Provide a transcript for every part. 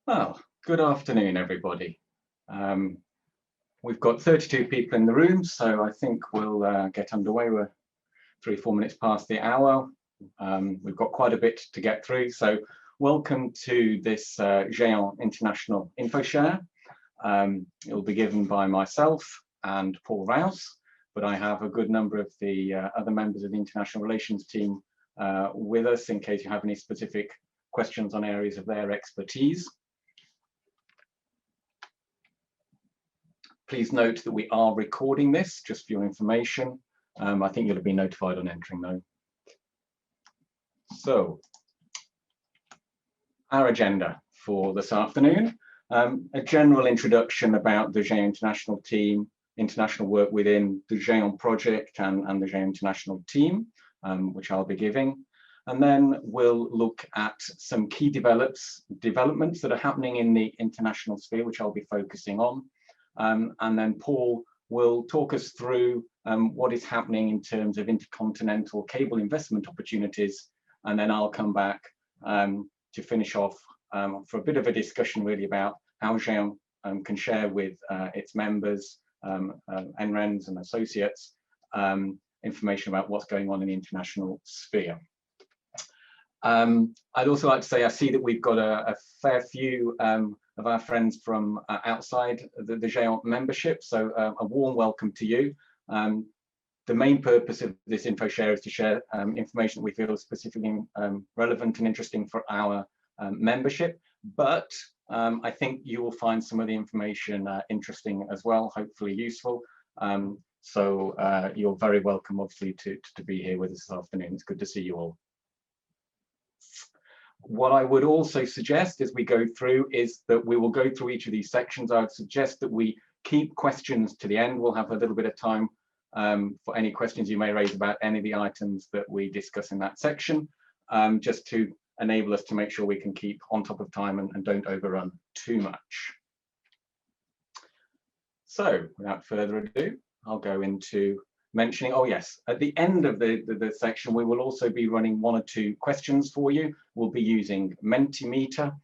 Well, good afternoon, everybody. We've got 32 people in the room, so I think we'll get underway. We're 3-4 minutes past the hour. We've got quite a bit to get through, so welcome to this GÉANT International Infoshare. It will be given by myself and Paul Rouse, but I have a good number of the other members of the International Relations team with us in case you have any specific questions on areas of their expertise. Please note that we are recording this, just for your information. I think you'll have been notified on entering though. So, our agenda for this afternoon. A general introduction about the GÉANT International team, international work within the GÉANT project and the GÉANT International team, which I'll be giving. And then we'll look at some key developments that are happening in the international sphere, which I'll be focusing on. And then Paul will talk us through what is happening in terms of intercontinental cable investment opportunities. And then I'll come back to finish off for a bit of a discussion really about how GÉANT can share with its members, NRENs and associates, information about what's going on in the international sphere. I'd also like to say I see that we've got a fair few of our friends from outside the GÉANT membership, so a warm welcome to you. The main purpose of this Infoshare is to share information that we feel is specifically relevant and interesting for our membership, but I think you will find some of the information interesting as well, hopefully useful. So you're very welcome, obviously, to be here with us this afternoon. It's good to see you all. What I would also suggest as we go through is that we will go through each of these sections. I would suggest that we keep questions to the end. We'll have a little bit of time for any questions you may raise about any of the items that we discuss in that section, just to enable us to make sure we can keep on top of time and don't overrun too much. So without further ado, I'll go into mentioning, oh yes, at the end of the section, we will also be running 1 or 2 questions for you. We'll be using Mentimeter.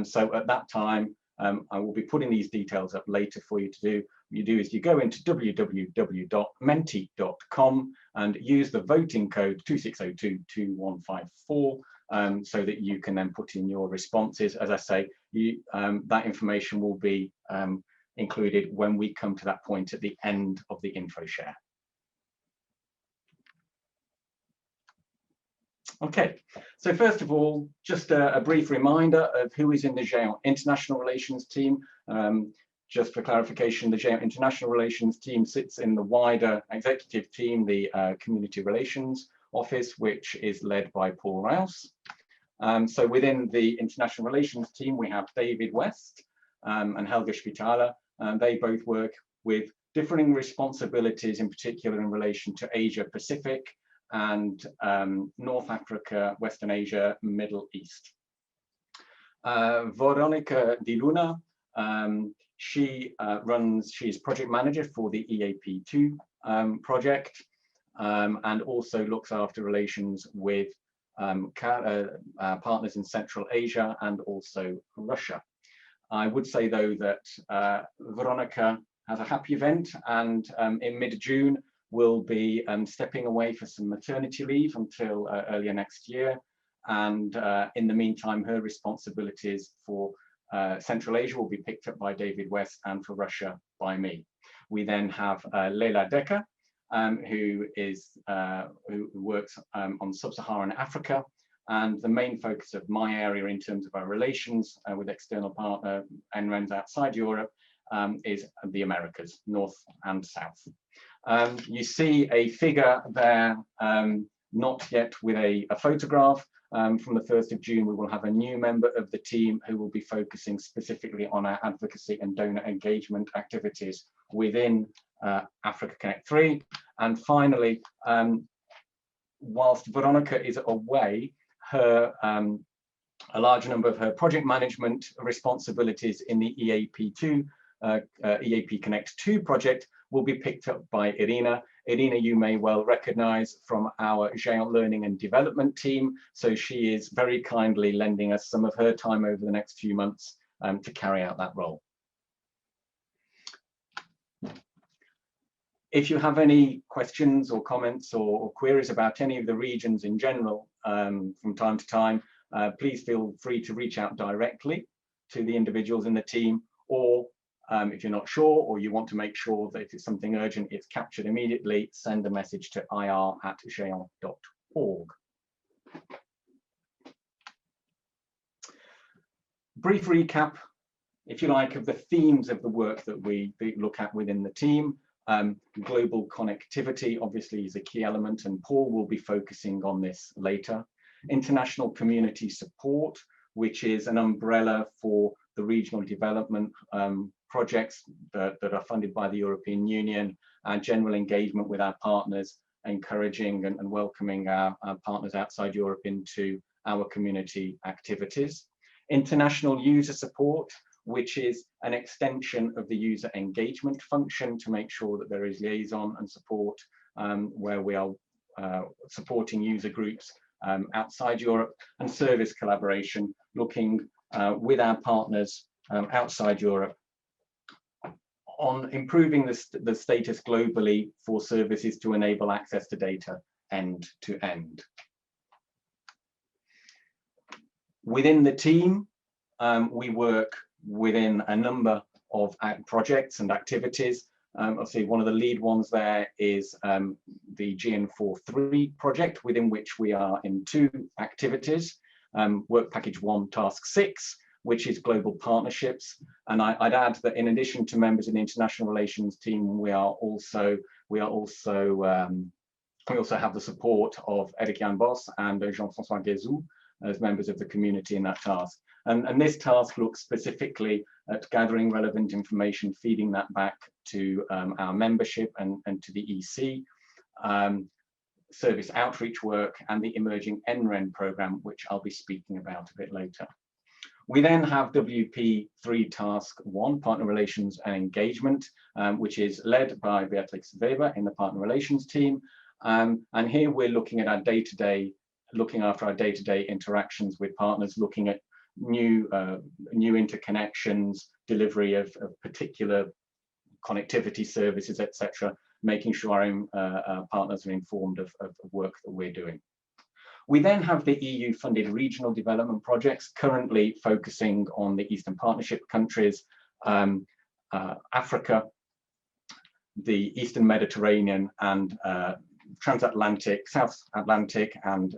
So at that time, I will be putting these details up later for you to do. What you do is you go into www.menti.com and use the voting code 26022154 so that you can then put in your responses. As I say, that information will be included when we come to that point at the end of the Infoshare. Okay, so first of all, just a brief reminder of who is in the GÉANT International Relations team. Just for clarification, the GÉANT International Relations team sits in the wider executive team, the Community Relations Office, which is led by Paul Rouse. So within the International Relations team, we have David West and Helga Spitaler. They both work with differing responsibilities, in particular in relation to Asia Pacific and North Africa, Western Asia, Middle East. Veronica Di Luna, she is project manager for the EAP2 project and also looks after relations with partners in Central Asia and also Russia. I would say though that Veronica has a happy event and in mid-June will be stepping away for some maternity leave until earlier next year. And in the meantime, her responsibilities for Central Asia will be picked up by David West and for Russia by me. We then have Leila Decker, who works on Sub-Saharan Africa. And the main focus of my area in terms of our relations with external partner NRENs outside Europe is the Americas, North and South. You see a figure there, not yet with a photograph. From the 1st of June, we will have a new member of the team who will be focusing specifically on our advocacy and donor engagement activities within Africa Connect 3. And finally, whilst Veronica is away, a large number of her project management responsibilities in the EAP2 EAP Connect 2 project will be picked up by Irina. Irina, you may well recognize from our GÉANT Learning and Development team. So she is very kindly lending us some of her time over the next few months to carry out that role. If you have any questions or comments or queries about any of the regions in general from time to time, please feel free to reach out directly to the individuals in the team, or if you're not sure or you want to make sure that if it's something urgent, it's captured immediately, send a message to ir@géant.org. Brief recap, if you like, of the themes of the work that we look at within the team. Global connectivity obviously is a key element, and Paul will be focusing on this later. International community support, which is an umbrella for the regional development projects that are funded by the European Union, and general engagement with our partners, encouraging and welcoming our partners outside Europe into our community activities. International user support, which is an extension of the user engagement function to make sure that there is liaison and support where we are supporting user groups outside Europe, and service collaboration, looking with our partners outside Europe on improving the status globally for services to enable access to data end to end. Within the team, we work within a number of projects and activities. Obviously, one of the lead ones there is the GÉANT project, within which we are in 2 activities. Work package 1, task 6, which is global partnerships. And I'd add that in addition to members in the international relations team, we also have the support of Eric Jan Bos and Jean-François Guézou as members of the community in that task. And this task looks specifically at gathering relevant information, feeding that back to our membership and to the EC, service outreach work, and the emerging NREN program, which I'll be speaking about a bit later. We then have WP3 task 1, partner relations and engagement, which is led by Beatrix Weber in the partner relations team. And here we're looking at our looking after our day-to-day interactions with partners, looking at new interconnections, delivery of particular connectivity services, etc., making sure our own partners are informed of work that we're doing. We then have the EU-funded regional development projects, currently focusing on the Eastern Partnership countries, Africa, the Eastern Mediterranean, and transatlantic, South Atlantic, and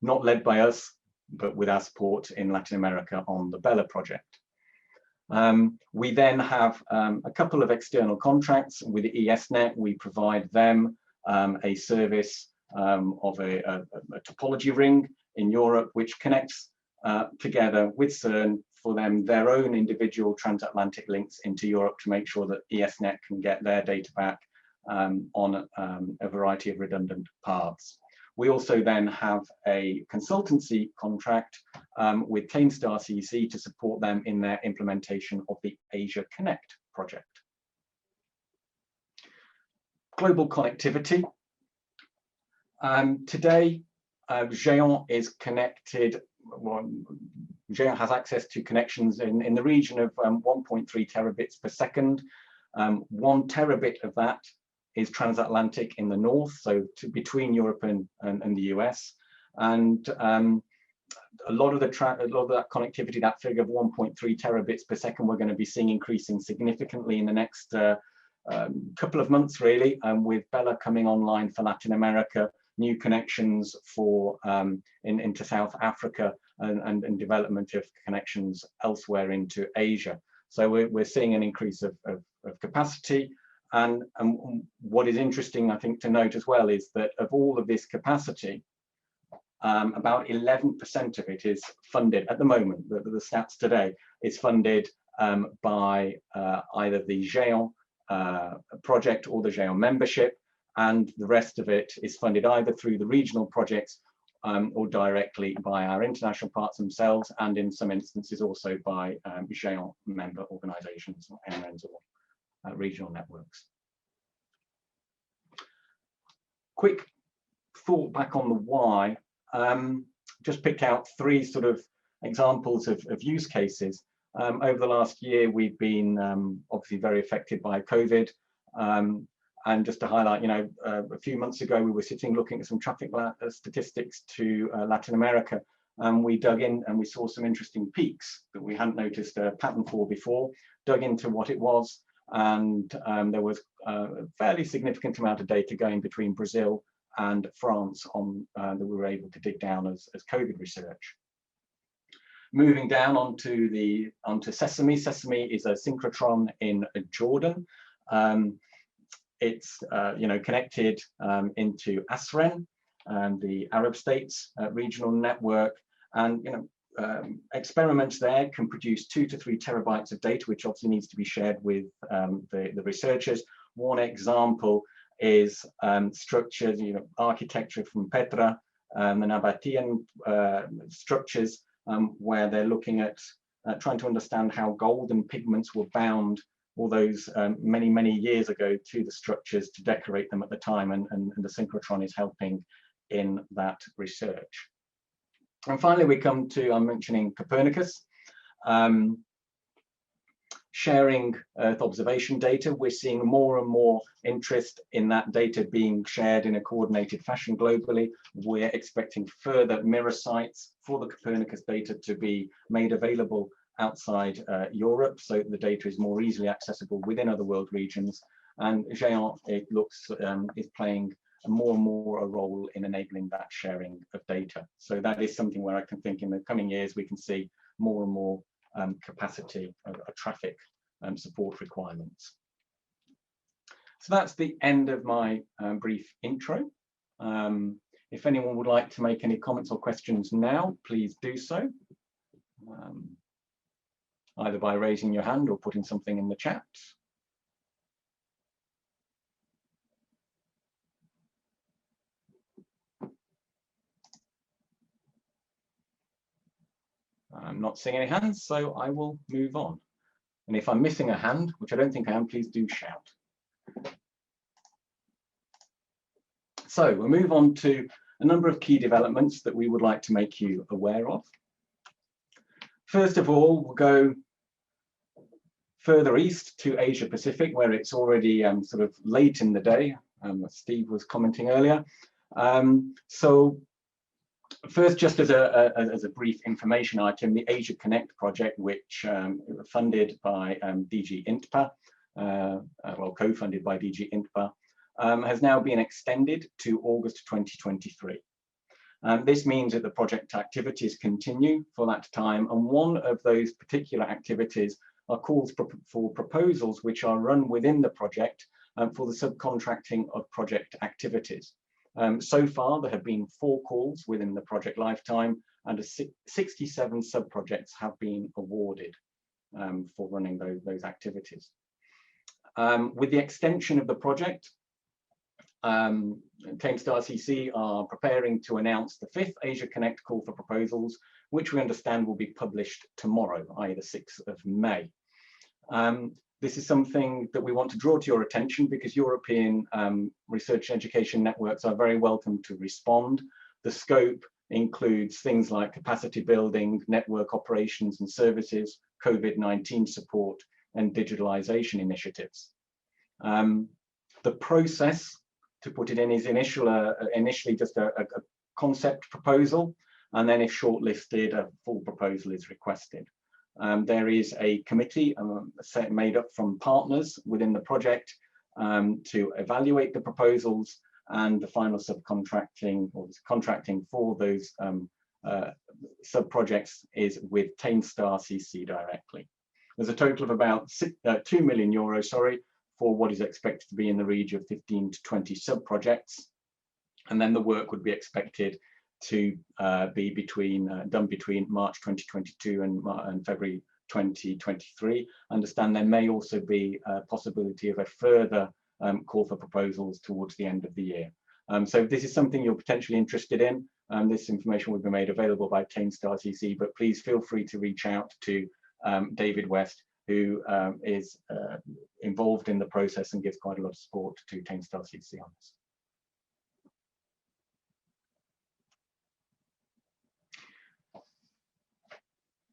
not led by us, but with our support in Latin America on the Bella project. We then have a couple of external contracts with the ESNet. We provide them a service of a topology ring in Europe, which connects together with CERN for them their own individual transatlantic links into Europe to make sure that ESNet can get their data back on a variety of redundant paths. We also then have a consultancy contract with Canestar CEC to support them in their implementation of the Asia Connect project. Global connectivity. Today, GÉANT is connected, GÉANT has access to connections in the region of 1.3 terabits per second. 1 terabit of that is transatlantic in the north, so between Europe and the US. And a lot of that connectivity, that figure of 1.3 terabits per second, we're going to be seeing increasing significantly in the next couple of months, really, with Bella coming online for Latin America, new connections for into South Africa, and development of connections elsewhere into Asia. So we're seeing an increase of capacity. And what is interesting, I think, to note as well is that of all of this capacity, about 11% of it is funded at the moment. The stats today is funded by either the GÉANT project or the GÉANT membership, and the rest of it is funded either through the regional projects or directly by our international partners themselves, and in some instances also by GÉANT member organizations, or NRENs, or regional networks. Quick thought back on the why. Just pick out 3 sort of examples of use cases. Over the last year, we've been obviously very affected by COVID. And just to highlight, a few months ago, we were sitting looking at some traffic statistics to Latin America, and we dug in and we saw some interesting peaks that we hadn't noticed a pattern for before, dug into what it was, and there was a fairly significant amount of data going between Brazil and France on that we were able to dig down as COVID research. Moving down onto Sesame. Sesame is a synchrotron in Jordan. It's connected into ASREN, the Arab States regional network, and experiments there can produce 2 to 3 terabytes of data, which obviously needs to be shared with the researchers. One example is structures, architecture from Petra, the Nabatean structures, where they're looking at trying to understand how gold and pigments were bound all those many years ago to the structures to decorate them at the time, and the synchrotron is helping in that research. And finally, we come to, I'm mentioning Copernicus, sharing Earth observation data. We're seeing more and more interest in that data being shared in a coordinated fashion globally. We're expecting further mirror sites for the Copernicus data to be made available outside Europe, so the data is more easily accessible within other world regions. And GÉANT, it looks, is playing more and more a role in enabling that sharing of data. So that is something where I can think in the coming years we can see more and more capacity of traffic support requirements. So that's the end of my brief intro. If anyone would like to make any comments or questions now, please do so, either by raising your hand or putting something in the chat. I'm not seeing any hands, so I will move on. And if I'm missing a hand, which I don't think I am, please do shout. So we'll move on to a number of key developments that we would like to make you aware of. First of all, we'll go further east to Asia Pacific, where it's already sort of late in the day, as Steve was commenting earlier. So first, just as a brief information item, the Asia Connect project, which funded by DG INTPA, well, co-funded by DG INTPA, has now been extended to August 2023. This means that the project activities continue for that time, and one of those particular activities are calls for proposals which are run within the project for the subcontracting of project activities. So far, there have been 4 calls within the project lifetime, and 67 sub-projects have been awarded for running those activities. With the extension of the project, Tainstar CC are preparing to announce the 5th Asia Connect call for proposals, which we understand will be published tomorrow, i.e. the 6th of May. This is something that we want to draw to your attention because European research and education networks are very welcome to respond. The scope includes things like capacity building, network operations and services, COVID-19 support, and digitalization initiatives. The process to put it in is initially just a concept proposal, and then if shortlisted, a full proposal is requested. There is a committee made up from partners within the project to evaluate the proposals, and the final subcontracting or contracting for those sub-projects is with Tainstar CC directly. There's a total of about 2 million euros, for what is expected to be in the region of 15 to 20 sub-projects, and then the work would be expected to be done between March 2022 and February 2023. I understand there may also be a possibility of a further call for proposals towards the end of the year. So if this is something you're potentially interested in, this information will be made available by Tainstar CC, but please feel free to reach out to David West, who is involved in the process and gives quite a lot of support to Tainstar CC on this.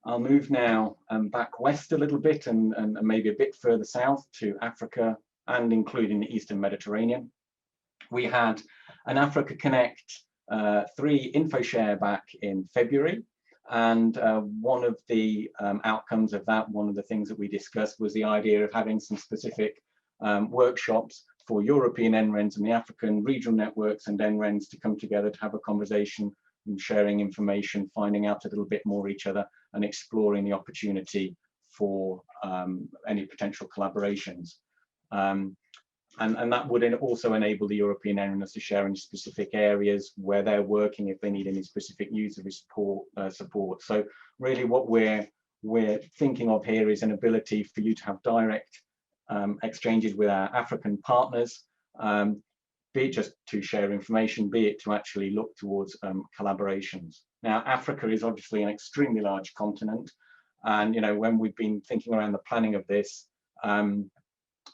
I'll move now back west a little bit and maybe a bit further south to Africa and including the Eastern Mediterranean. We had an Africa Connect 3 Infoshare back in February, and one of the outcomes of that, one of the things that we discussed was the idea of having some specific workshops for European NRENs and the African regional networks and NRENs to come together to have a conversation and sharing information, finding out a little bit more each other and exploring the opportunity for any potential collaborations. And that would also enable the European NRENs to share in specific areas where they're working if they need any specific user support. So really what we're thinking of here is an ability for you to have direct exchanges with our African partners, be it just to share information, be it to actually look towards collaborations. Now, Africa is obviously an extremely large continent, and when we've been thinking around the planning of this,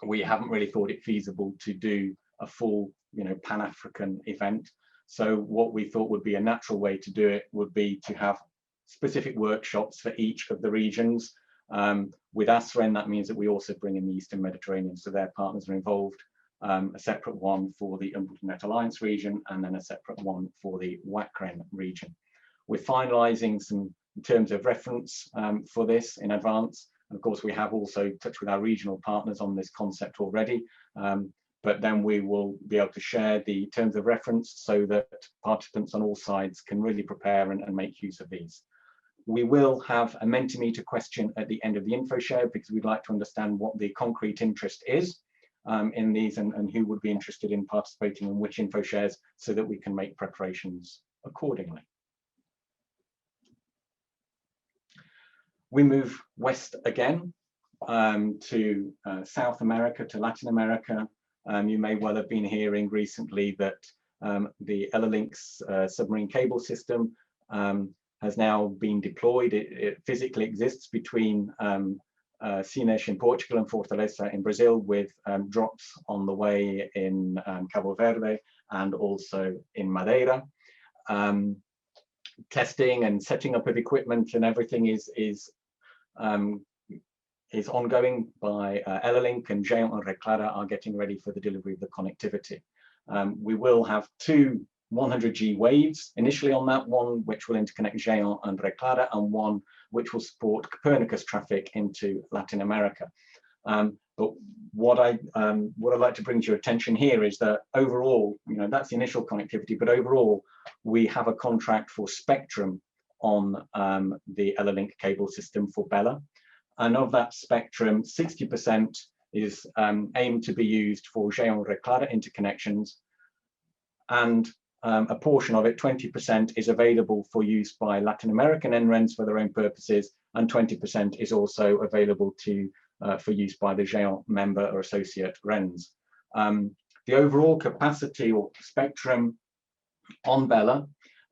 we haven't really thought it feasible to do a full, Pan-African event. So what we thought would be a natural way to do it would be to have specific workshops for each of the regions. With ASREN, that means that we also bring in the Eastern Mediterranean, so their partners are involved. A separate one for the Intercontinental Alliance region, and then a separate one for the WACREN region. We're finalising some terms of reference for this in advance. And of course, we have also touched with our regional partners on this concept already, but then we will be able to share the terms of reference so that participants on all sides can really prepare and make use of these. We will have a Mentimeter question at the end of the Infoshare because we'd like to understand what the concrete interest is in these and who would be interested in participating in which Infoshares so that we can make preparations accordingly. We move west again to South America, to Latin America. You may well have been hearing recently that the Ellalink's submarine cable system has now been deployed. It physically exists between Sines in Portugal and Fortaleza in Brazil, with drops on the way in Cabo Verde and also in Madeira. Testing and setting up of equipment and everything is ongoing by Ellalik, and GÉANT and Reclara are getting ready for the delivery of the connectivity. We will have 2 100G waves initially on that one, which will interconnect GÉANT and Reclara, and one which will support Copernicus traffic into Latin America. But what I'd like to bring to your attention here is that overall, that's the initial connectivity, but overall, we have a contract for spectrum on the Ellalik cable system for Bella. And of that spectrum, 60% is aimed to be used for GÉANT Reclara interconnections, and a portion of it, 20%, is available for use by Latin American NRENs for their own purposes, and 20% is also available for use by the GÉANT member or associate RENs. The overall capacity or spectrum on Bella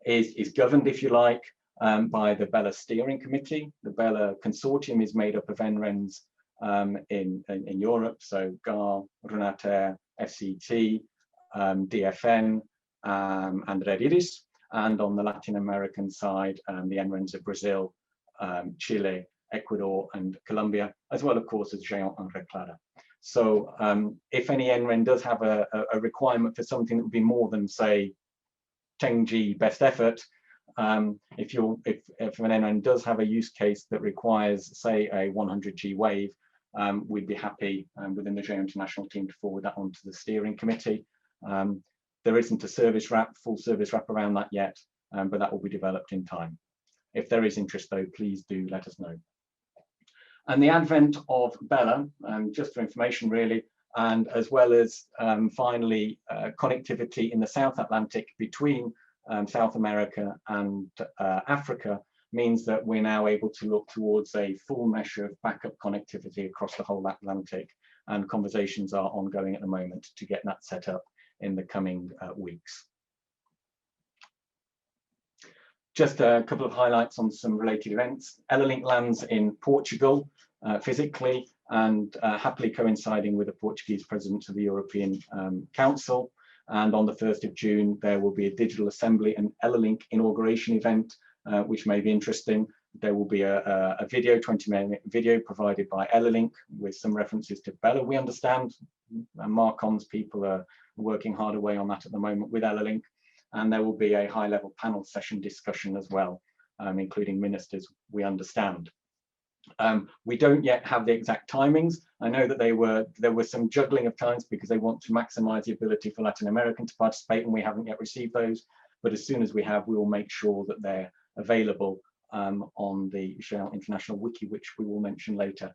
is governed, if you like, by the Bella Steering Committee. The Bella Consortium is made up of NRENs in Europe, so GAR, Renater, FCT, DFN, and Red Iris, and on the Latin American side, the NRENs of Brazil, Chile, Ecuador, and Colombia, as well, of course, as GÉANT and Reclara. So if any NREN does have a requirement for something that would be more than, say, 10G best effort, if an NREN does have a use case that requires, say, a 100G wave, we'd be happy within the GÉANT International team to forward that onto the steering committee. There isn't a full service wrap around that yet, but that will be developed in time. If there is interest, though, please do let us know. And the advent of Bella, just for information really, and as well as finally connectivity in the South Atlantic between South America and Africa, means that we're now able to look towards a full measure of backup connectivity across the whole Atlantic, and conversations are ongoing at the moment to get that set up in the coming weeks. Just a couple of highlights on some related events. Ellalik lands in Portugal physically, and happily coinciding with the Portuguese President of the European Council. And on the 1st of June, there will be a digital assembly and Ellalik inauguration event, which may be interesting. There will be a video, 20-minute video provided by Ellalink with some references to Bella, we understand. And Marcon's people are working hard away on that at the moment with Ellalink. And there will be a high-level panel session discussion as well, including ministers, we understand. We don't yet have the exact timings. I know that there was some juggling of times because they want to maximize the ability for Latin American to participate, and we haven't yet received those. But as soon as we have, we will make sure that they're available on the GÉANT International wiki, which we will mention later.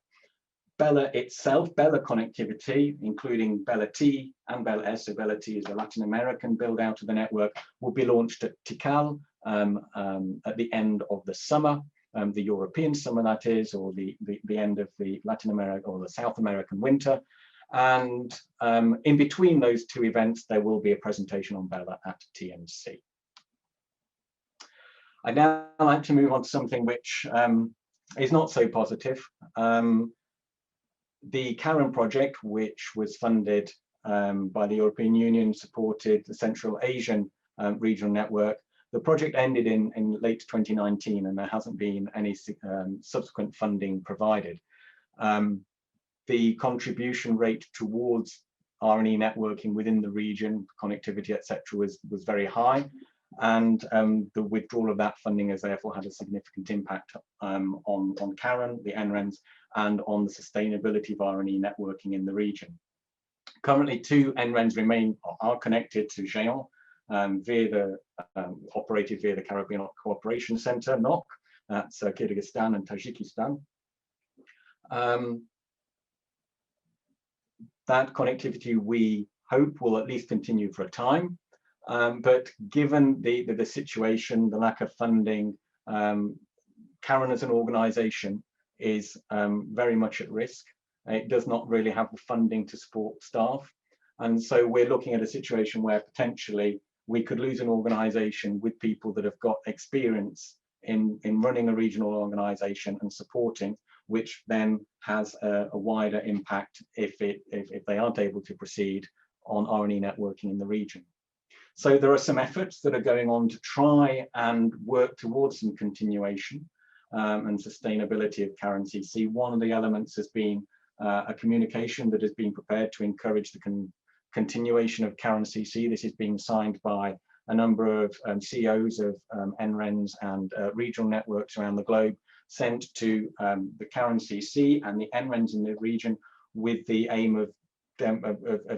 Bella itself, Bella connectivity, including Bella T and Bella S, so Bella T is a Latin American build out of the network, will be launched at Tikal at the end of the summer, the European summer that is, or the end of the Latin America or the South American winter. And in between those two events, there will be a presentation on Bella at TNC. I'd now like to move on to something which is not so positive. The CAREN project, which was funded by the European Union, supported the Central Asian regional network. The project ended in late 2019, and there hasn't been any subsequent funding provided. The contribution rate towards RNE networking within the region, connectivity, etc., was very high. And the withdrawal of that funding has therefore had a significant impact on CAREN, the NRENs, and on the sustainability of RNE networking in the region. Currently, 2 NRENs are connected to GÉANT via operated via the Caribbean Cooperation Center, NOC, that's Kyrgyzstan and Tajikistan. That connectivity, we hope, will at least continue for a time. But given the situation, the lack of funding, CAREN as an organization is very much at risk. It does not really have the funding to support staff. And so we're looking at a situation where potentially we could lose an organization with people that have got experience in running a regional organization and supporting, which then has a wider impact if they aren't able to proceed on RNE networking in the region. So there are some efforts that are going on to try and work towards some continuation and sustainability of CAREN CC. One of the elements has been a communication that has been prepared to encourage the continuation of CAREN CC. This is being signed by a number of CEOs of NRENs and regional networks around the globe, sent to the CAREN CC and the NRENs in the region with the aim of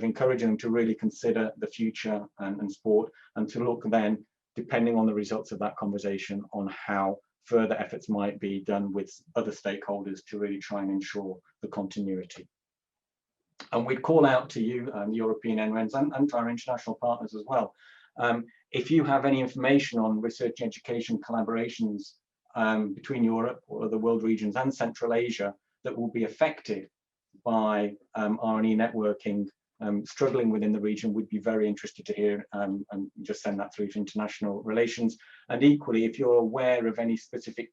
encouraging them to really consider the future and support, and to look then, depending on the results of that conversation, on how further efforts might be done with other stakeholders to really try and ensure the continuity. And we'd call out to you, the European NRENs and to our international partners as well, if you have any information on research education collaborations between Europe or other world regions and Central Asia that will be affected by RNE networking struggling within the region, would be very interested to hear, and just send that through to international relations. And equally, if you're aware of any specific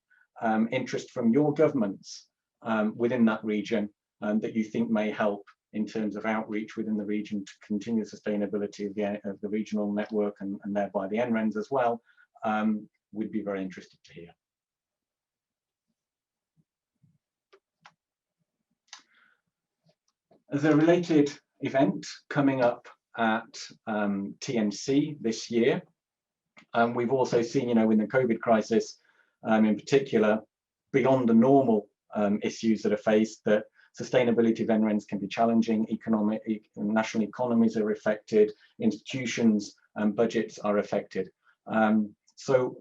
interest from your governments within that region that you think may help in terms of outreach within the region to continue the sustainability of the regional network and thereby the NRENs as well, we'd be very interested to hear. As a related event coming up at TNC this year, we've also seen, in the COVID crisis in particular, beyond the normal issues that are faced, that sustainability of NRENs can be challenging. National economies are affected, institutions and budgets are affected. So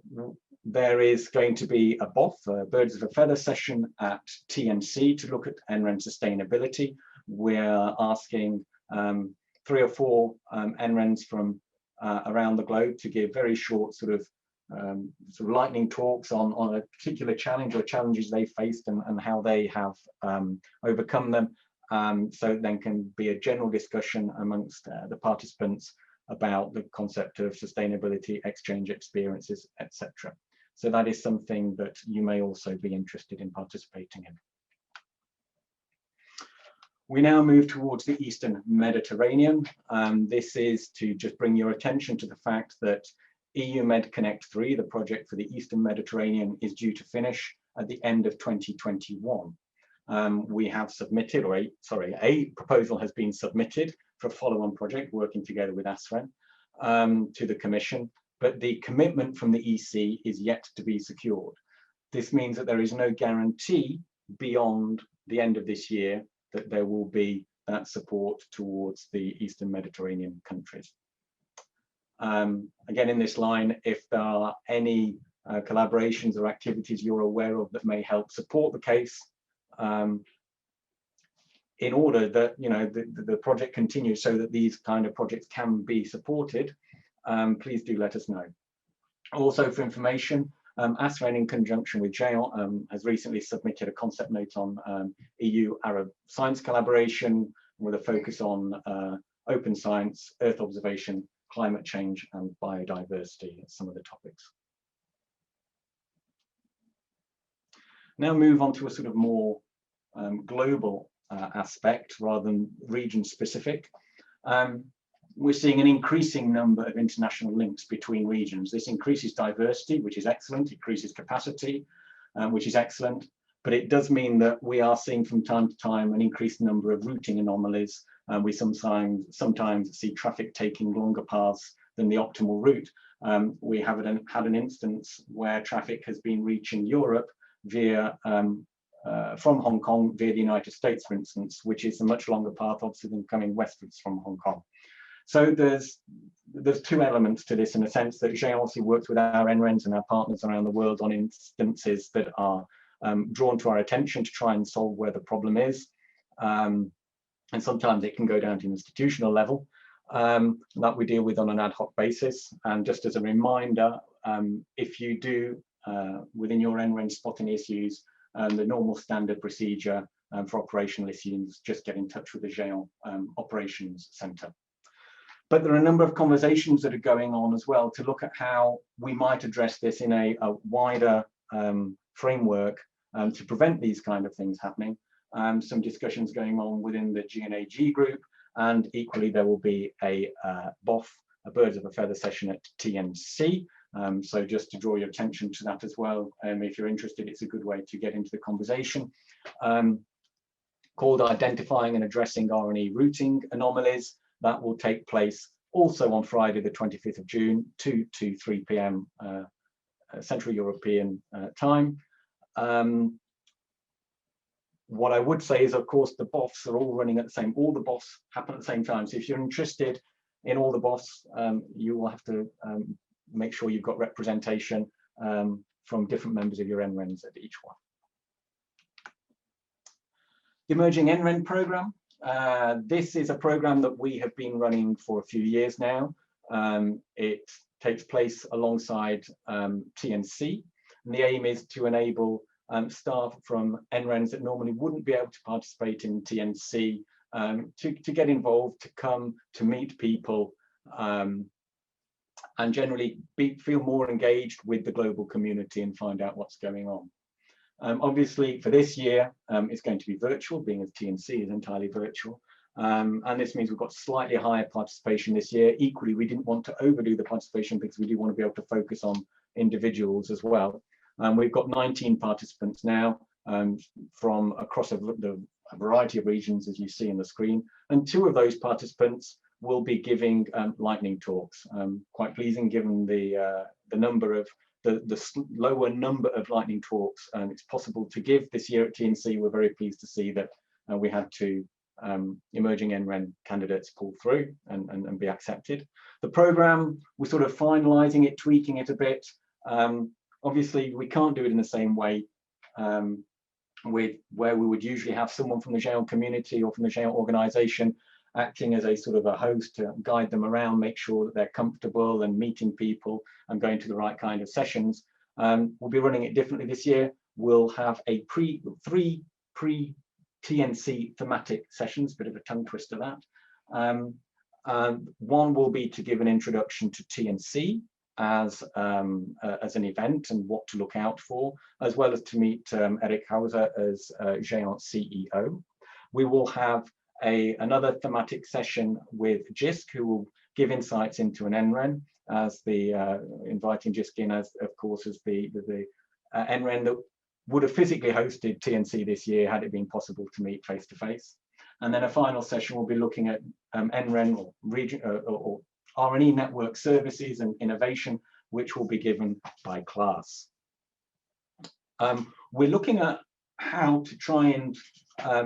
there is going to be a BOF, Birds of a Feather session at TNC to look at NREN sustainability. We're asking 3 or 4 NRENs from around the globe to give very short sort of lightning talks on a particular challenge or challenges they faced and how they have overcome them. So then can be a general discussion amongst the participants about the concept of sustainability, exchange experiences, etc. So that is something that you may also be interested in participating in. We now move towards the Eastern Mediterranean. This is to just bring your attention to the fact that EU Med Connect 3, the project for the Eastern Mediterranean, is due to finish at the end of 2021. We have submitted, or a proposal has been submitted for a follow-on project working together with ASREN to the Commission, but the commitment from the EC is yet to be secured. This means that there is no guarantee beyond the end of this year that there will be that support towards the Eastern Mediterranean countries. Again, in this line, if there are any collaborations or activities you're aware of that may help support the case, in order that the project continues so that these kind of projects can be supported, please do let us know. Also, for information, ASREN in conjunction with GÉANT has recently submitted a concept note on EU-Arab science collaboration with a focus on open science, Earth observation, climate change and biodiversity as some of the topics. Now move on to a sort of more global aspect rather than region specific. We're seeing an increasing number of international links between regions. This increases diversity, which is excellent, increases capacity, which is excellent, but it does mean that we are seeing from time to time an increased number of routing anomalies. We sometimes see traffic taking longer paths than the optimal route. We have had an instance where traffic has been reaching Europe via from Hong Kong via the United States, for instance, which is a much longer path, obviously, than coming westwards from Hong Kong. So there's two elements to this, in a sense that GÉANT obviously works with our NRENs and our partners around the world on instances that are drawn to our attention to try and solve where the problem is. And sometimes it can go down to an institutional level that we deal with on an ad hoc basis. And just as a reminder, if you do within your NREN spot any issues, the normal standard procedure for operational issues, just get in touch with the GÉANT Operations Centre. But there are a number of conversations that are going on as well to look at how we might address this in a wider framework to prevent these kind of things happening. Some discussions going on within the GNAG group, and equally there will be a BOF, a Birds of a Feather session at TNC. So just to draw your attention to that as well, if you're interested, it's a good way to get into the conversation. Called Identifying and Addressing RNE Routing Anomalies. That will take place also on Friday, the 25th of June, 2 to 3 p.m. Central European time. What I would say is, of course, the BOFs are all running at the same, all the BOFs happen at the same time. So if you're interested in all the BOFs, you will have to make sure you've got representation from different members of your NRENs at each one. The Emerging NREN Programme. This is a program that we have been running for a few years now. It takes place alongside TNC, and the aim is to enable staff from NRENs that normally wouldn't be able to participate in TNC to get involved, to come, to meet people, and generally feel more engaged with the global community and find out what's going on. Obviously, for this year, it's going to be virtual, being as TNC is entirely virtual. And this means we've got slightly higher participation this year. Equally, we didn't want to overdo the participation because we do want to be able to focus on individuals as well. We've got 19 participants now from across a variety of regions, as you see in the screen. And 2 of those participants will be giving lightning talks. Quite pleasing, given the number of the lower number of lightning talks it's possible to give this year at TNC. We're very pleased to see that we had 2 emerging NREN candidates pull through and be accepted. The program, we're sort of finalizing it, tweaking it a bit. Obviously, we can't do it in the same way with where we would usually have someone from the GÉANT community or from the GÉANT organization acting as a sort of a host to guide them around, make sure that they're comfortable and meeting people and going to the right kind of sessions. We'll be running it differently this year. We'll have a 3 pre-TNC thematic sessions, bit of a tongue twister that. One will be to give an introduction to TNC as an event and what to look out for, as well as to meet Eric Hauser as GÉANT CEO. We will have another thematic session with JISC, who will give insights into an NREN, as the inviting JISC in as, of course, as the NREN that would have physically hosted TNC this year had it been possible to meet face to face. And then a final session will be looking at NREN or region or RNE network services and innovation, which will be given by class. We're looking at how to try and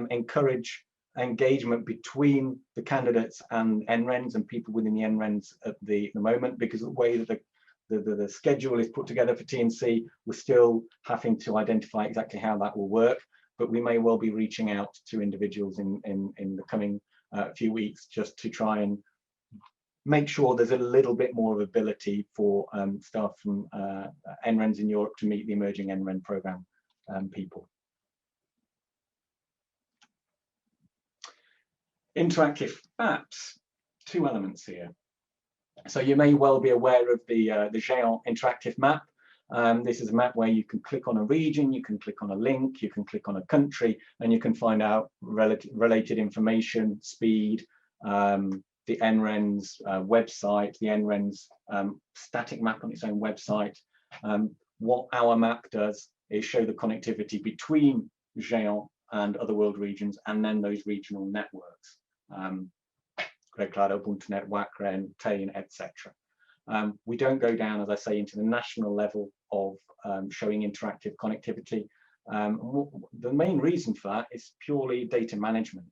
encourage engagement between the candidates and NRENs and people within the NRENs at the moment, because of the way that the schedule is put together for TNC, we're still having to identify exactly how that will work, but we may well be reaching out to individuals in the coming few weeks just to try and make sure there's a little bit more of ability for staff from NRENs in Europe to meet the emerging NREN program people. Interactive maps, two elements here. So you may well be aware of the GÉANT interactive map. This is a map where you can click on a region, you can click on a link, you can click on a country, and you can find out related information, speed, the NRENs website, the NRENs static map on its own website. What our map does is show the connectivity between GÉANT and other world regions, and then those regional networks. Greg Claro, Ubuntunet, WAC-REN, TAIN, etc. We don't go down, as I say, into the national level of showing interactive connectivity. The main reason for that is purely data management.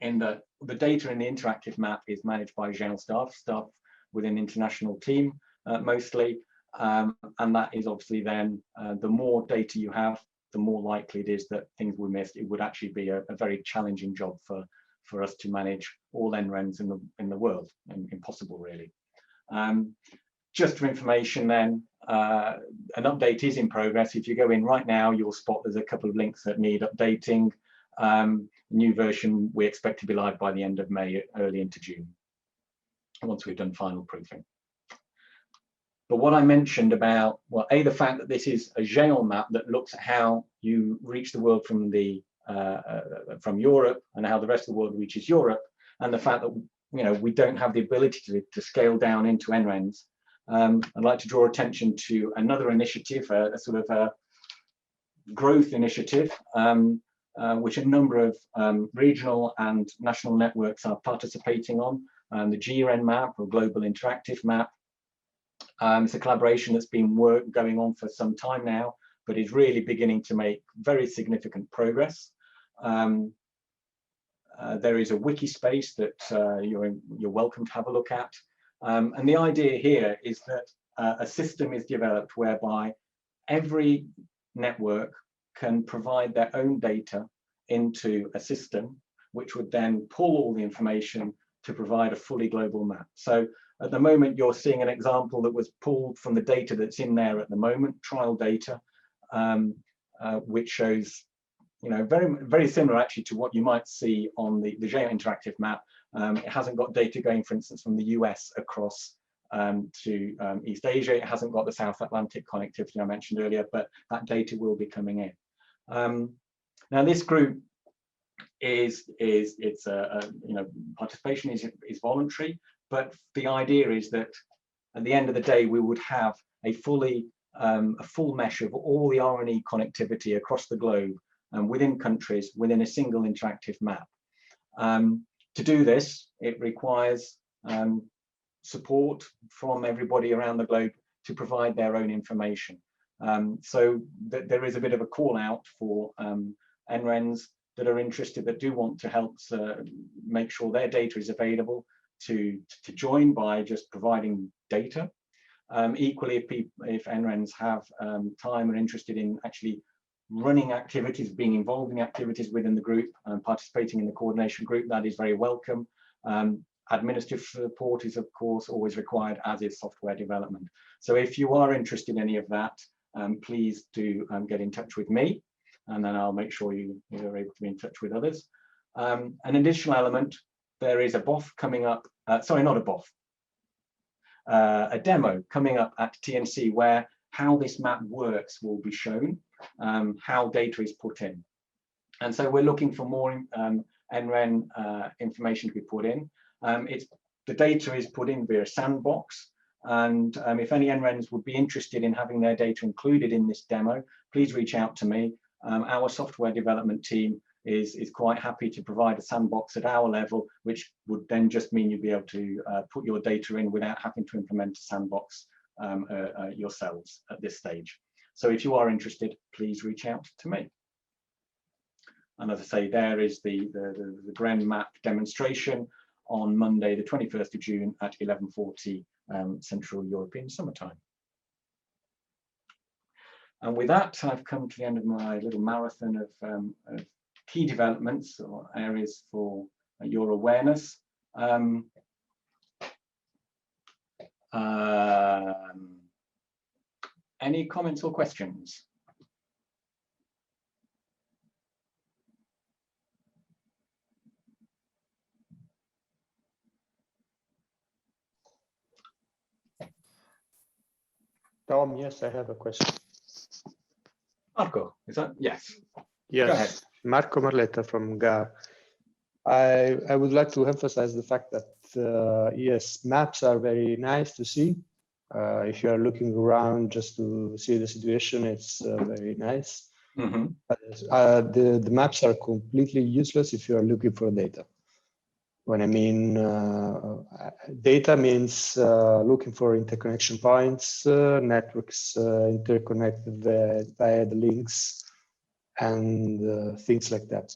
In that the data in the interactive map is managed by GÉANT staff within the international team mostly, and that is obviously then the more data you have, the more likely it is that things will be missed. It would actually be a very challenging job for us to manage all NRENs in the world, and impossible really. Just for information then, an update is in progress. If you go in right now, you'll spot there's a couple of links that need updating. New version we expect to be live by the end of May, early into June, once we've done final proofing. But what I mentioned about, well, the fact that this is a GÉANT map that looks at how you reach the world from Europe and how the rest of the world reaches Europe, and the fact that we don't have the ability to scale down into NRENs. I'd like to draw attention to another initiative, a sort of a growth initiative, which a number of regional and national networks are participating on, the GÉREN map, or Global Interactive Map. It's a collaboration that's been going on for some time now, but is really beginning to make very significant progress. There is a wiki space that you're welcome to have a look at. And the idea here is that a system is developed whereby every network can provide their own data into a system, which would then pull all the information to provide a fully global map. So at the moment, you're seeing an example that was pulled from the data that's in there at the moment, trial data, which shows, very, very similar actually to what you might see on the GÉANT interactive map. It hasn't got data going, for instance, from the US across to East Asia. It hasn't got the South Atlantic connectivity I mentioned earlier, but that data will be coming in. Now, this group participation is voluntary, but the idea is that at the end of the day, we would have a full mesh of all the RNE connectivity across the globe and within countries within a single interactive map. To do this, it requires support from everybody around the globe to provide their own information. So there is a bit of a call out for NRENs that are interested, that do want to help make sure their data is available to join by just providing data. Equally, if NRENs have time and interested in actually running activities, being involved in activities within the group, and participating in the coordination group, that is very welcome. Administrative support is, of course, always required, as is software development. So if you are interested in any of that, please do get in touch with me, and then I'll make sure you're able to be in touch with others. An additional element, there is a BOF coming up, sorry, not a BOF, a demo coming up at TNC where how this map works will be shown, how data is put in. And so we're looking for more NREN information to be put in. The data is put in via a sandbox. And if any NRENs would be interested in having their data included in this demo, please reach out to me. Our software development team is quite happy to provide a sandbox at our level, which would then just mean you'd be able to put your data in without having to implement a sandbox yourselves at this stage. So if you are interested, please reach out to me. And as I say, there is the GREN map demonstration on Monday, the 21st of June at 11:40 Central European Summertime. And with that, I've come to the end of my little marathon of key developments or areas for your awareness. Any comments or questions? Tom, yes, I have a question. Marco, is that? Yes. Yes, Go ahead. Marco Marletta from GAR. I would like to emphasize the fact that, yes, maps are very nice to see. If you are looking around just to see the situation, it's very nice. Mm-hmm. The maps are completely useless if you are looking for data. When I mean data means looking for interconnection points, networks interconnected via the links, and things like that.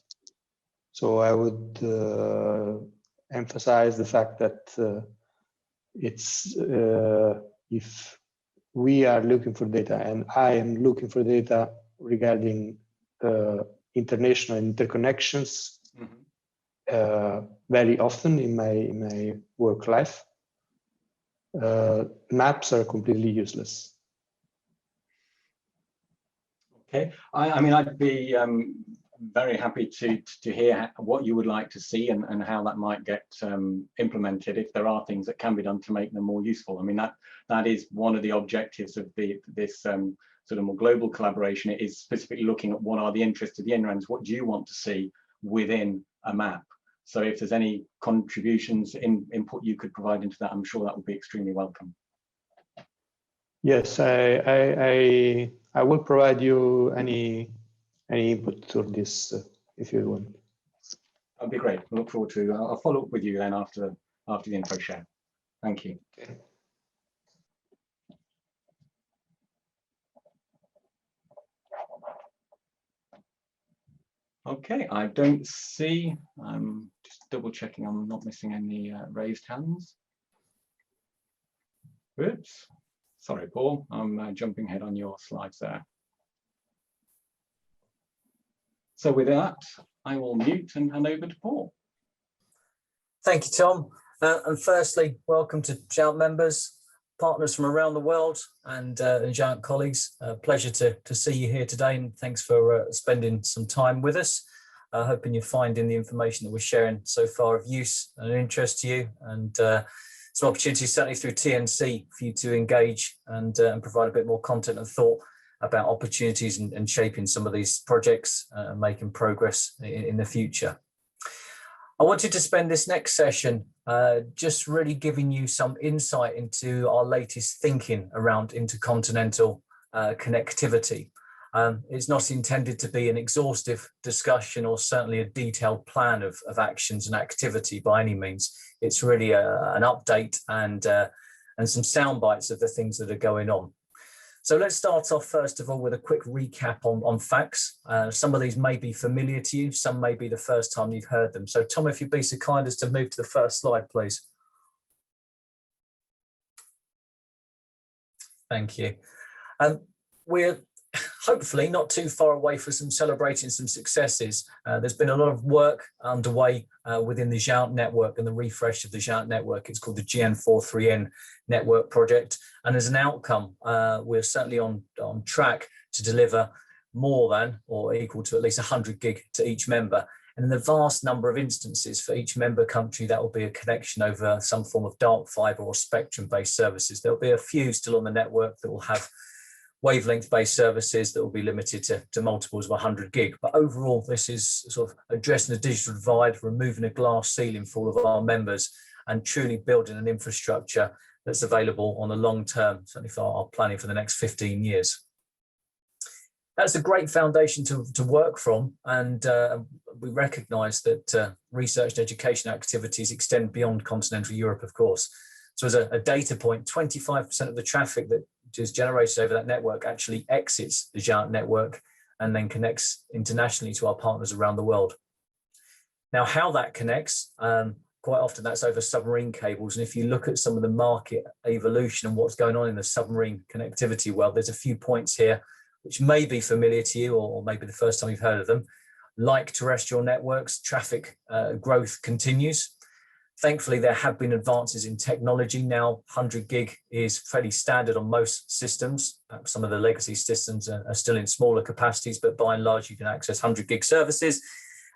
So I would emphasize the fact that it's if we are looking for data, and I am looking for data regarding international interconnections. Mm-hmm. Very often in my work life, maps are completely useless. Okay, I mean, I'd be very happy to hear what you would like to see and how that might get implemented, if there are things that can be done to make them more useful. I mean, that is one of the objectives of this sort of more global collaboration. It is specifically looking at what are the interests of the NRENs, what do you want to see within a map. So if there's any contributions, input you could provide into that, I'm sure that would be extremely welcome. Yes, I will provide you any input to this if you want. That'd be great. I look forward to. I'll follow up with you then after the info share. Thank you. Okay. Okay, I don't see. I'm just double checking I'm not missing any raised hands. Oops. Sorry, Paul. I'm jumping ahead on your slides there. So with that, I will mute and hand over to Paul. Thank you, Tom. And firstly, welcome to GÉANT members, partners from around the world, and GÉANT colleagues. Pleasure to see you here today, and thanks for spending some time with us. Hoping you're finding the information that we're sharing so far of use and interest to you, and some opportunities certainly through TNC for you to engage and provide a bit more content and thought about opportunities and shaping some of these projects and making progress in the future. I wanted to spend this next session just really giving you some insight into our latest thinking around intercontinental connectivity. It's not intended to be an exhaustive discussion or certainly a detailed plan of actions and activity by any means. It's really an update and some sound bites of the things that are going on. So let's start off first of all with a quick recap on facts. Some of these may be familiar to you, some may be the first time you've heard them. So Tom, if you'd be so kind as to move to the first slide, please. Thank you. We're hopefully not too far away from celebrating some successes. There's been a lot of work underway within the GÉANT network and the refresh of the GÉANT network. It's called the GÉANT network project. And as an outcome, we're certainly on track to deliver more than or equal to at least 100 gig to each member. And in the vast number of instances for each member country, that will be a connection over some form of dark fiber or spectrum-based services. There'll be a few still on the network that will have wavelength-based services that will be limited to multiples of 100 gig. But overall, this is sort of addressing the digital divide, removing a glass ceiling for all of our members, and truly building an infrastructure that's available on the long term, certainly for our planning for the next 15 years. That's a great foundation to work from, and we recognise that research and education activities extend beyond continental Europe, of course. So as a data point, 25% of the traffic that is generated over that network actually exits the GÉANT network and then connects internationally to our partners around the world. Now, how that connects, quite often that's over submarine cables. And if you look at some of the market evolution and what's going on in the submarine connectivity world, there's a few points here which may be familiar to you, or maybe the first time you've heard of them. Like terrestrial networks, traffic growth continues. Thankfully, there have been advances in technology. Now, 100 gig is fairly standard on most systems. Perhaps some of the legacy systems are still in smaller capacities, but by and large, you can access 100 gig services,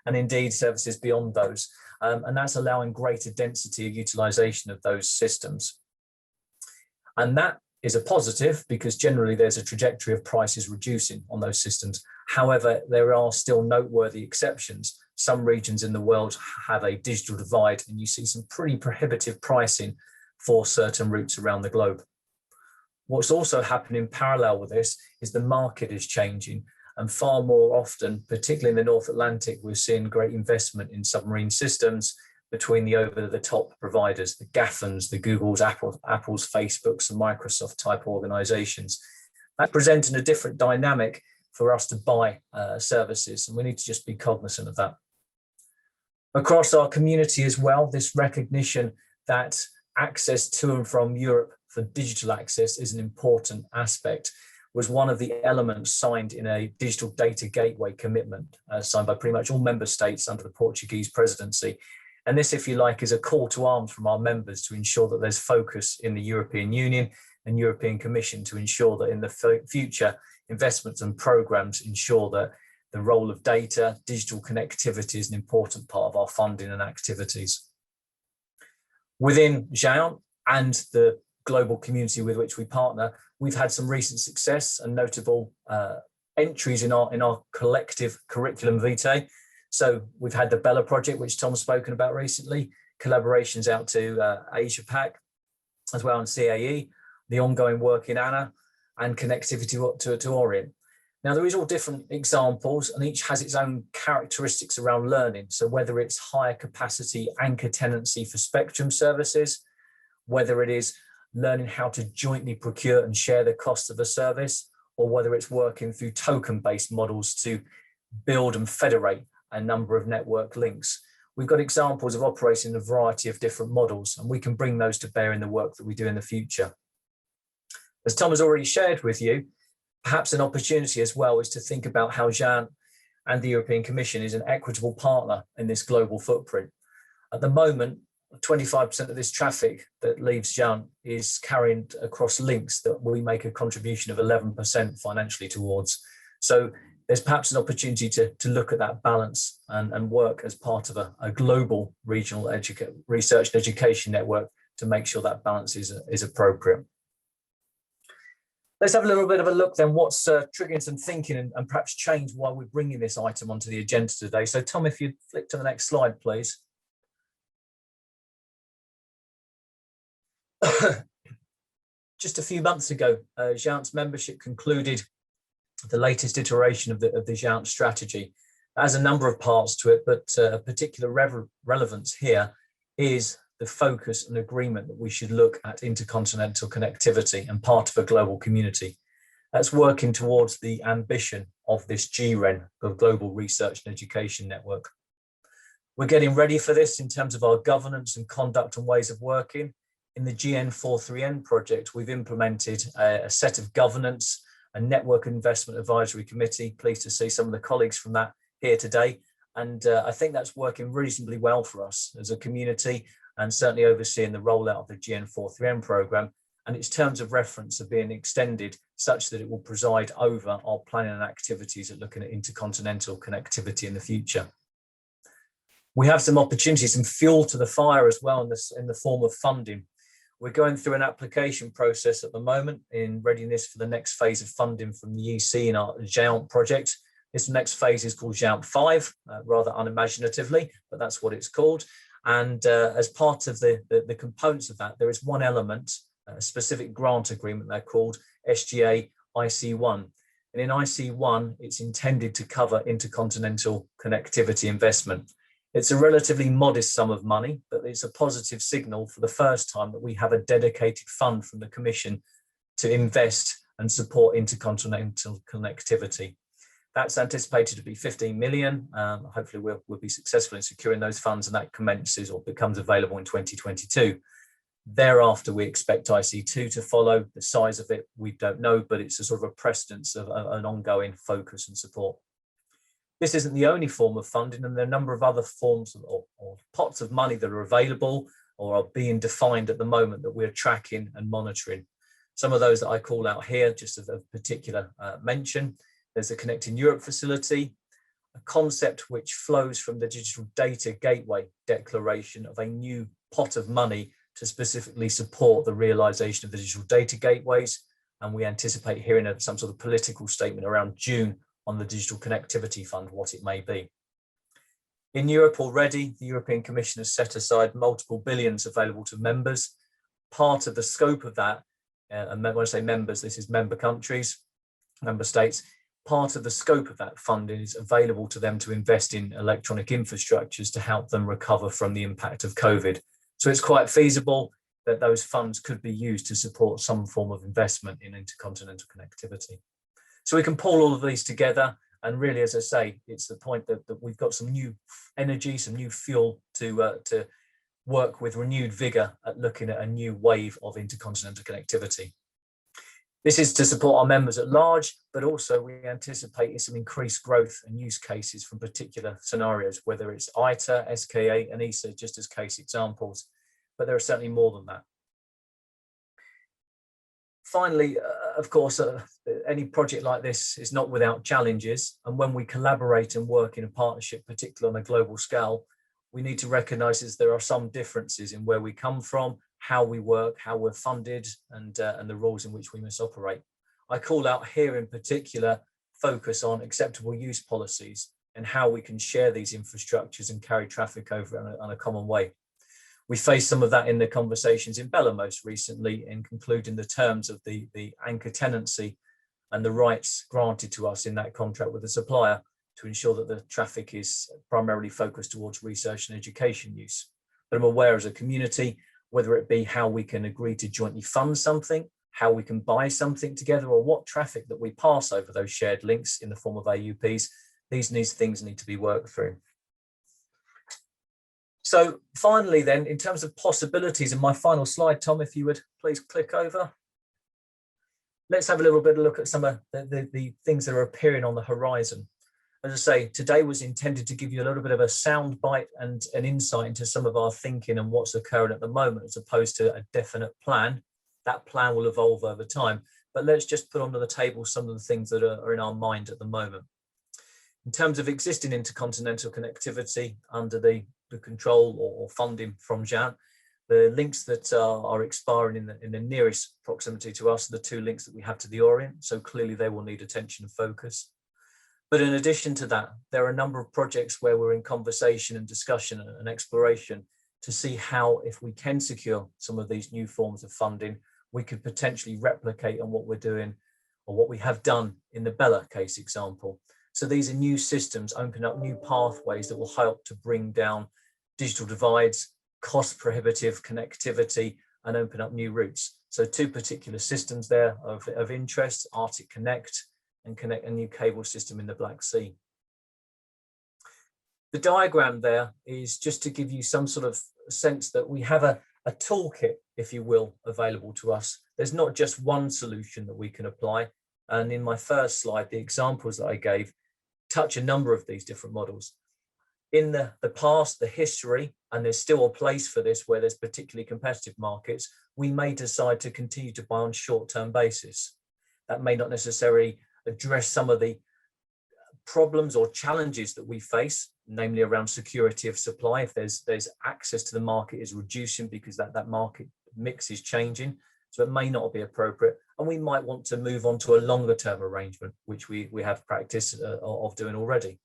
and indeed services beyond those. And that's allowing greater density of utilization of those systems. And that is a positive, because generally there's a trajectory of prices reducing on those systems. However, there are still noteworthy exceptions. Some regions in the world have a digital divide, and you see some pretty prohibitive pricing for certain routes around the globe. What's also happening in parallel with this is the market is changing, and far more often, particularly in the North Atlantic, we're seeing great investment in submarine systems between the over-the-top providers, the GAFAMs, the Googles, Apples, Facebooks, and Microsoft type organizations. That presenting a different dynamic for us to buy services, and we need to just be cognizant of that. Across our community as well, this recognition that access to and from Europe for digital access is an important aspect was one of the elements signed in a digital data gateway commitment signed by pretty much all member states under the Portuguese presidency. And this, if you like, is a call to arms from our members to ensure that there's focus in the European Union and European Commission to ensure that in the future investments and programs ensure that the role of data, digital connectivity is an important part of our funding and activities. Within GÉANT and the global community with which we partner, we've had some recent success and notable entries in our collective curriculum vitae. So we've had the Bella project, which Tom's spoken about recently, collaborations out to Asia Pac, as well as CAE, the ongoing work in ANA, and connectivity to Orient. Now, there is all different examples, and each has its own characteristics around learning. So whether it's higher capacity anchor tenancy for spectrum services, whether it is learning how to jointly procure and share the cost of a service, or whether it's working through token-based models to build and federate a number of network links. We've got examples of operating a variety of different models, and we can bring those to bear in the work that we do in the future. As Tom has already shared with you, perhaps an opportunity as well is to think about how GÉANT and the European Commission is an equitable partner in this global footprint. At the moment, 25% of this traffic that leaves GÉANT is carried across links that we make a contribution of 11% financially towards. So there's perhaps an opportunity to look at that balance and work as part of a global regional research and education network to make sure that balance is appropriate. Let's have a little bit of a look then what's triggering some thinking and perhaps change why we're bringing this item onto the agenda today. So Tom, if you'd flick to the next slide, please. Just a few months ago, GÉANT's membership concluded the latest iteration of the GÉANT strategy. It has a number of parts to it, but of particular relevance here is the focus and agreement that we should look at intercontinental connectivity and part of a global community. That's working towards the ambition of this GREN, the Global Research and Education Network. We're getting ready for this in terms of our governance and conduct and ways of working. In the GÉANT project, we've implemented a set of governance, a network investment advisory committee. Pleased to see some of the colleagues from that here today. And I think that's working reasonably well for us as a community, and certainly overseeing the rollout of the GÉANT program. And its terms of reference are being extended such that it will preside over our planning and activities at looking at intercontinental connectivity in the future. We have some opportunities and fuel to the fire as well in the form of funding. We're going through an application process at the moment in readiness for the next phase of funding from the EC in our GÉANT project. This next phase is called GÉANT 5, rather unimaginatively, but that's what it's called. And as part of the components of that, there is one element a specific grant agreement they're called, SGA IC1. And in IC1, it's intended to cover intercontinental connectivity investment. It's a relatively modest sum of money, but it's a positive signal for the first time that we have a dedicated fund from the Commission to invest and support intercontinental connectivity. That's anticipated to be 15 million. Hopefully we'll be successful in securing those funds, and that commences or becomes available in 2022. Thereafter, we expect IC2 to follow. The size of it, we don't know, but it's a sort of a precedence of an ongoing focus and support. This isn't the only form of funding, and there are a number of other forms or pots of money that are available or are being defined at the moment that we're tracking and monitoring. Some of those that I call out here, just of particular mention. There's a Connecting Europe facility, a concept which flows from the Digital Data Gateway Declaration of a new pot of money to specifically support the realization of the digital data gateways. And we anticipate hearing some sort of political statement around June on the Digital Connectivity Fund, what it may be. In Europe already, the European Commission has set aside multiple billions available to members. Part of the scope of that, and when I say members, this is member countries, member states, part of the scope of that funding is available to them to invest in electronic infrastructures to help them recover from the impact of COVID. So it's quite feasible that those funds could be used to support some form of investment in intercontinental connectivity. So we can pull all of these together, and really, as I say, it's the point that we've got some new energy, some new fuel to work with renewed vigor at looking at a new wave of intercontinental connectivity. This is to support our members at large, but also we anticipate some increased growth and use cases from particular scenarios, whether it's ITER, SKA and ESA, just as case examples, but there are certainly more than that. Finally, of course, any project like this is not without challenges, and when we collaborate and work in a partnership, particularly on a global scale, we need to recognise that there are some differences in where we come from, how we work, how we're funded, and the rules in which we must operate. I call out here in particular focus on acceptable use policies and how we can share these infrastructures and carry traffic over on a common way. We faced some of that in the conversations in Bella most recently in concluding the terms of the anchor tenancy and the rights granted to us in that contract with the supplier to ensure that the traffic is primarily focused towards research and education use. But I'm aware as a community, whether it be how we can agree to jointly fund something, how we can buy something together, or what traffic that we pass over those shared links in the form of AUPs, these things need to be worked through. So finally then, in terms of possibilities, and my final slide, Tom, if you would please click over. Let's have a little bit of a look at some of the things that are appearing on the horizon. As I say, today was intended to give you a little bit of a sound bite and an insight into some of our thinking and what's occurring at the moment, as opposed to a definite plan. That plan will evolve over time, but let's just put onto the table some of the things that are in our mind at the moment. In terms of existing intercontinental connectivity under the control or funding from GÉANT, the links that are expiring in the nearest proximity to us are the two links that we have to the Orient, so clearly they will need attention and focus. But in addition to that, there are a number of projects where we're in conversation and discussion and exploration to see how, if we can secure some of these new forms of funding, we could potentially replicate on what we're doing or what we have done in the Bella case example. So these are new systems, open up new pathways that will help to bring down digital divides, cost prohibitive connectivity, and open up new routes. So two particular systems there of interest, Arctic Connect and connect a new cable system in the Black Sea. The diagram there is just to give you some sort of sense that we have a toolkit, if you will, available to us. There's not just one solution that we can apply. And in my first slide, the examples that I gave touch a number of these different models. In the past, the history, and there's still a place for this where there's particularly competitive markets, we may decide to continue to buy on short-term basis. That may not necessarily address some of the problems or challenges that we face, namely around security of supply. If there's access to the market is reducing because that market mix is changing, so it may not be appropriate, and we might want to move on to a longer term arrangement, which we have practice of doing already.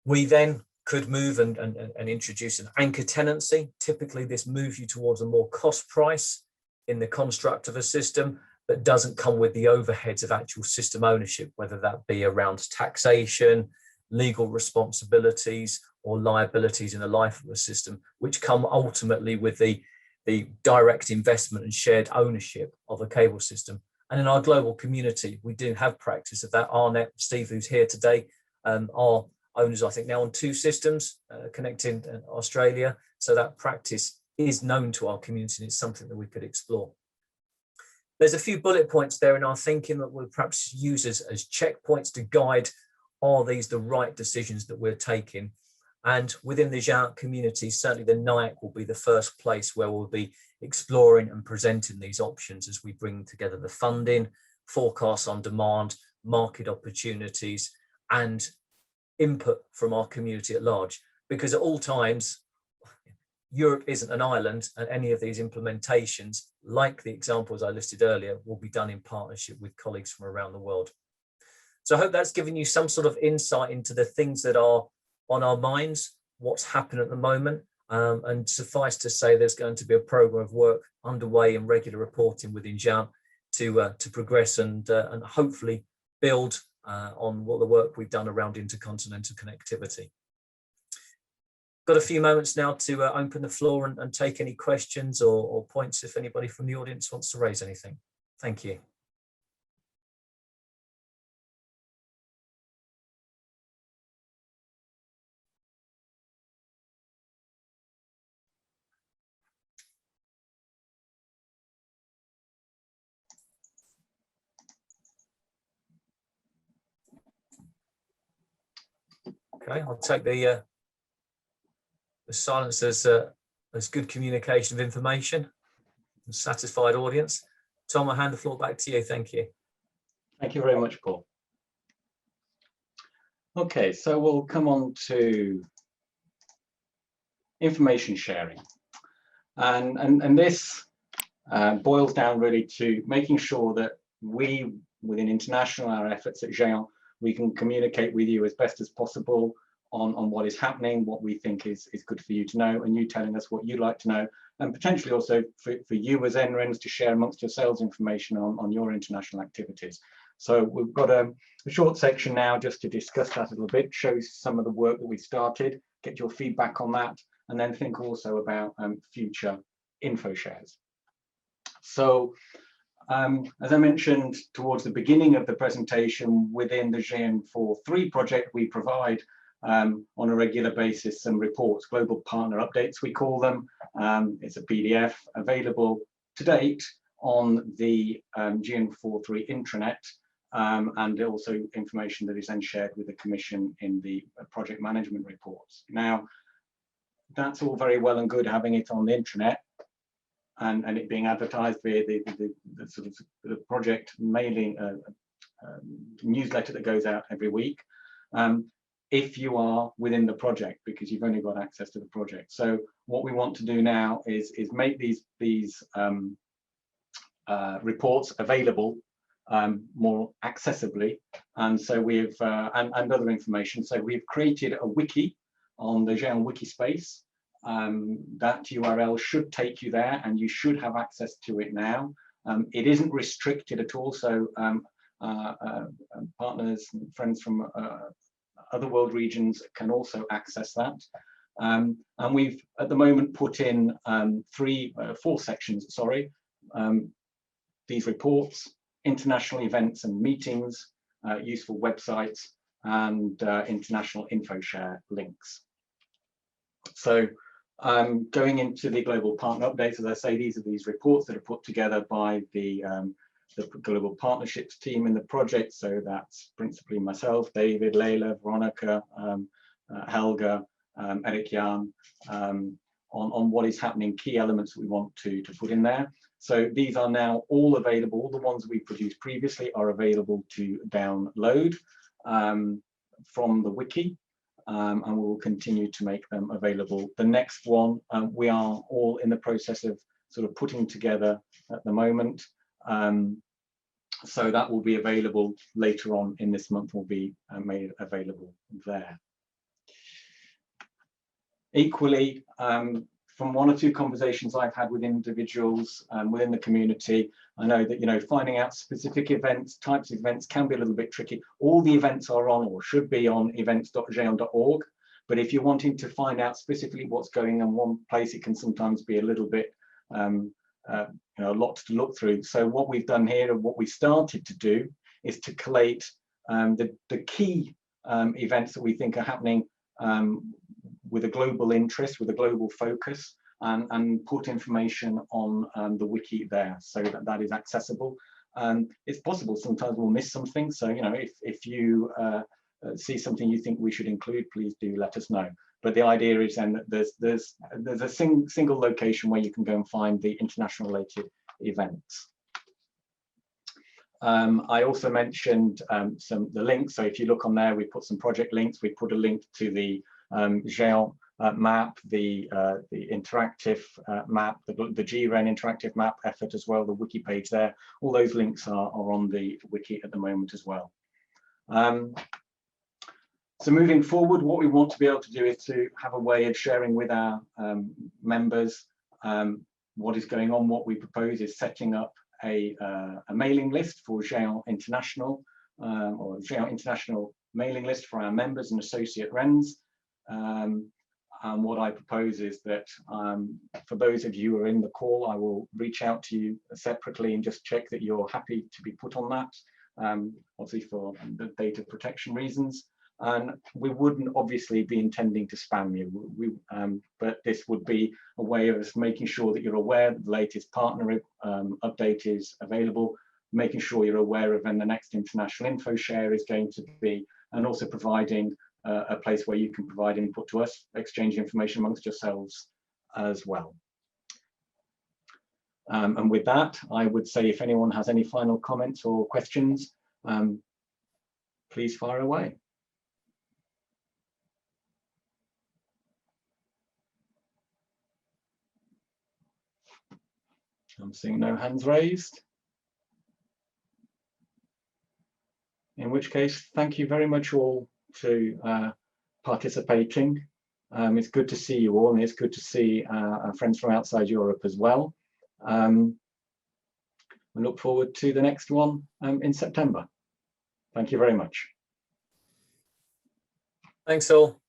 We then could move and introduce an anchor tenancy. Typically this moves you towards a more cost price. in the construct of a system, but doesn't come with the overheads of actual system ownership, whether that be around taxation, legal responsibilities, or liabilities in the life of a system, which come ultimately with the direct investment and shared ownership of a cable system. And in our global community, we do have practice of that. Arnett, Steve, who's here today, are owners, I think, now on 2 systems connecting Australia. So that practice is known to our community, and it's something that we could explore. There's a few bullet points there in our thinking that we'll perhaps use as checkpoints to guide, are these the right decisions that we're taking? And within the GÉANT community, certainly the NIAC will be the first place where we'll be exploring and presenting these options as we bring together the funding, forecasts on demand, market opportunities, and input from our community at large. Because at all times, Europe isn't an island, and any of these implementations, like the examples I listed earlier, will be done in partnership with colleagues from around the world. So I hope that's given you some sort of insight into the things that are on our minds, what's happening at the moment, and suffice to say there's going to be a program of work underway and regular reporting within GÉANT to progress and hopefully build on what the work we've done around intercontinental connectivity. Got a few moments now to open the floor and take any questions or points if anybody from the audience wants to raise anything. Thank you. Okay, I'll take the silence as good communication of information, a satisfied audience. Tom, I'll hand the floor back to you. Thank you. Thank you very much, Paul. Okay, so we'll come on to information sharing. And this boils down really to making sure that we, within International, our efforts at GÉANT, we can communicate with you as best as possible on what is happening, what we think is good for you to know, and you telling us what you'd like to know, and potentially also for you as NRENs to share amongst yourselves information on your international activities. So we've got a short section now just to discuss that a little bit, show some of the work that we started, get your feedback on that, and then think also about future Infoshares. So as I mentioned towards the beginning of the presentation, within the GÉANT project, we provide on a regular basis some reports, global partner updates we call them. It's a PDF available to date on the GÉANT intranet, and also information that is then shared with the Commission in the project management reports. Now, that's all very well and good having it on the intranet and it being advertised via the sort of the project mailing newsletter that goes out every week, if you are within the project, because you've only got access to the project. So what we want to do now is make these reports available more accessibly, and so we've and other information. So we've created a wiki on the GÉANT wiki space. That URL should take you there, and you should have access to it now. It isn't restricted at all, so partners and friends from other world regions can also access that. And we've at the moment put in 4 sections, sorry. These reports, international events and meetings, useful websites, and international Infoshare links. So going into the global partner updates, as I say, these are these reports that are put together by the global partnerships team in the project. So that's principally myself, David, Leila, Veronica, Helga, Eric Jan, on what is happening, key elements that we want to put in there. So these are now all available. All the ones we produced previously are available to download from the wiki. And we will continue to make them available. The next one, we are all in the process of sort of putting together at the moment. So that will be available later on in this month, will be made available there. Equally, from one or two conversations I've had with individuals within the community, I know that, you know, finding out specific events, types of events can be a little bit tricky. All the events are on or should be on events.géant.org. But if you're wanting to find out specifically what's going on in one place, it can sometimes be a little bit, you know, a lot to look through. So what we've done here and what we started to do is to collate the key events that we think are happening with a global interest, with a global focus, and put information on the wiki there so that that is accessible. It's possible sometimes we'll miss something. So, you know, if you see something you think we should include, please do let us know. But the idea is then that there's a single location where you can go and find the international related events. I also mentioned the links. So if you look on there, we put some project links. We put a link to the GÉANT map, the interactive map, the GREN interactive map effort as well, the wiki page there. All those links are on the wiki at the moment as well. So moving forward, what we want to be able to do is to have a way of sharing with our members what is going on. What we propose is setting up a mailing list for GÉANT International, or GÉANT International mailing list for our members and associate RENs. And what I propose is that for those of you who are in the call, I will reach out to you separately and just check that you're happy to be put on that, obviously for the data protection reasons. And we wouldn't obviously be intending to spam you, but this would be a way of us making sure that you're aware that the latest partner update is available, making sure you're aware of when the next international Infoshare is going to be, and also providing a place where you can provide input to us, exchange information amongst yourselves as well. And with that, I would say if anyone has any final comments or questions, please fire away. I'm seeing no hands raised. In which case, thank you very much all for participating. It's good to see you all, and it's good to see our friends from outside Europe as well. We look forward to the next one in September. Thank you very much. Thanks all.